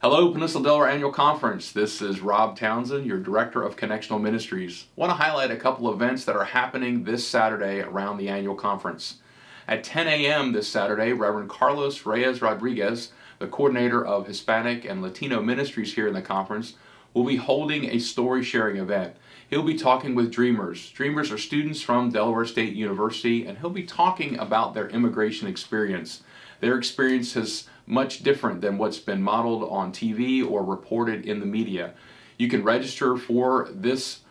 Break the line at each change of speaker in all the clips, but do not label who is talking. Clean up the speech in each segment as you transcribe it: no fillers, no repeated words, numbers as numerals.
Hello, Peninsula-Delaware Annual Conference. This is Rob Townsend, your Director of Connectional Ministries. I want to highlight a couple events that are happening this Saturday around the annual conference. At 10 a.m. this Saturday, Reverend Carlos Reyes Rodriguez, the coordinator of Hispanic and Latino ministries here in the conference, will be holding a story sharing event. He'll be talking with dreamers. Dreamers are students from Delaware State University, and he'll be talking about their immigration experience. Their experience is much different than what's been modeled on TV or reported in the media. You can register for this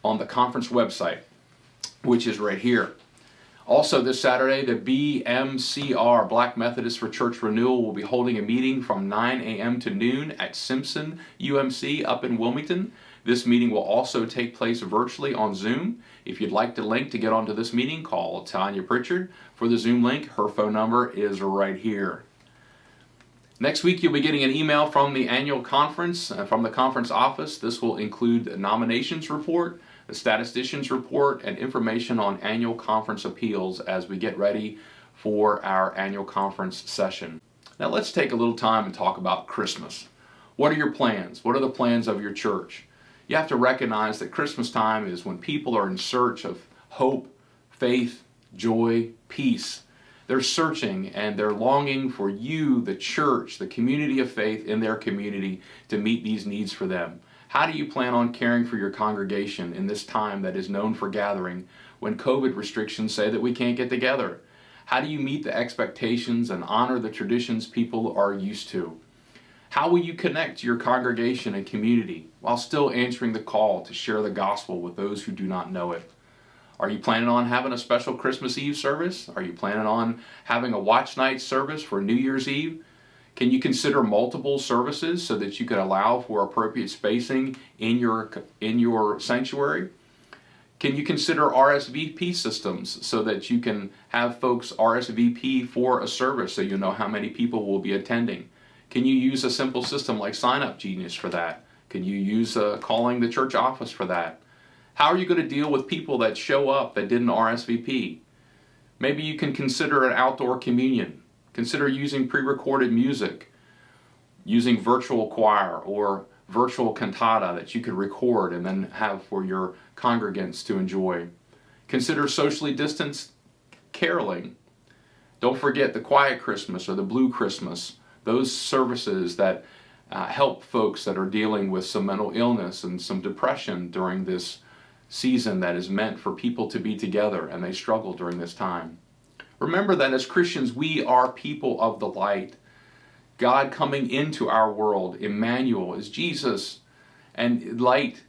on the conference website, which is right here. Also this Saturday, the BMCR, Black Methodist for Church Renewal, will be holding a meeting from 9 a.m. to noon at Simpson UMC up in Wilmington. This meeting will also take place virtually on Zoom. If you'd like the link to get onto this meeting, call Tanya Pritchard for the Zoom link. Her phone number is right here. Next week, you'll be getting an email from the annual conference, from the conference office. This will include the nominations report, the statisticians report, and information on annual conference appeals as we get ready for our annual conference session. Now let's take a little time and talk about Christmas. What are your plans? What are the plans of your church? You have to recognize that Christmas time is when people are in search of hope, faith, joy, peace. They're searching and they're longing for you, the church, the community of faith in their community, to meet these needs for them. How do you plan on caring for your congregation in this time that is known for gathering when COVID restrictions say that we can't get together? How do you meet the expectations and honor the traditions people are used to? How will you connect your congregation and community while still answering the call to share the gospel with those who do not know it? Are you planning on having a special Christmas Eve service? Are you planning on having a watch night service for New Year's Eve? Can you consider multiple services so that you can allow for appropriate spacing in your sanctuary? Can you consider RSVP systems so that you can have folks RSVP for a service so you know how many people will be attending? Can you use a simple system like Sign Up Genius for that? Can you use calling the church office for that? How are you going to deal with people that show up that didn't RSVP? Maybe you can consider an outdoor communion. Consider using pre-recorded music, using virtual choir or virtual cantata that you could record and then have for your congregants to enjoy. Consider socially distanced caroling. Don't forget the Quiet Christmas or the Blue Christmas. Those services that help folks that are dealing with some mental illness and some depression during this season that is meant for people to be together and they struggle during this time. Remember that as Christians, we are people of the light. God coming into our world, Emmanuel, is Jesus, and light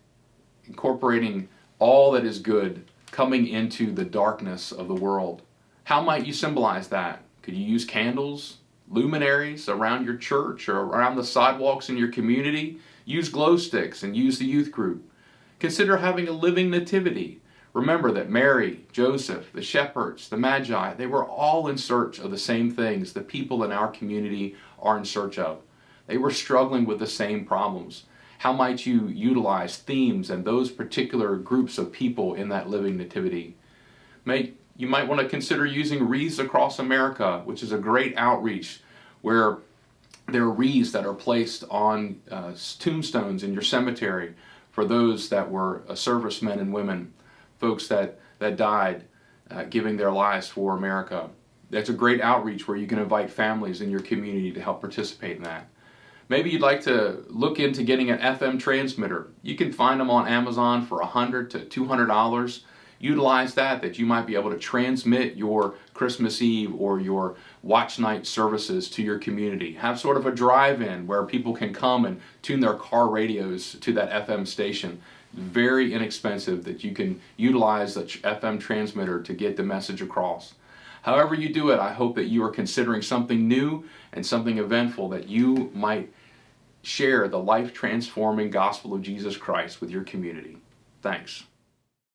incorporating all that is good coming into the darkness of the world. How might you symbolize that? Could you use candles? Luminaries around your church or around the sidewalks in your community? Use glow sticks and use the youth group. Consider having a living nativity. Remember that Mary, Joseph, the shepherds, the Magi, they were all in search of the same things the people in our community are in search of. They were struggling with the same problems. How might you utilize themes and those particular groups of people in that living nativity? You might want to consider using Wreaths Across America, which is a great outreach where there are wreaths that are placed on tombstones in your cemetery for those that were servicemen and women, folks that died giving their lives for America. That's a great outreach where you can invite families in your community to help participate in that. Maybe you'd like to look into getting an FM transmitter. You can find them on Amazon for $100 to $200. Utilize that you might be able to transmit your Christmas Eve or your watch night services to your community. Have sort of a drive-in where people can come and tune their car radios to that FM station. Very inexpensive that you can utilize the FM transmitter to get the message across. However you do it, I hope that you are considering something new and something eventful that you might share the life-transforming gospel of Jesus Christ with your community. Thanks.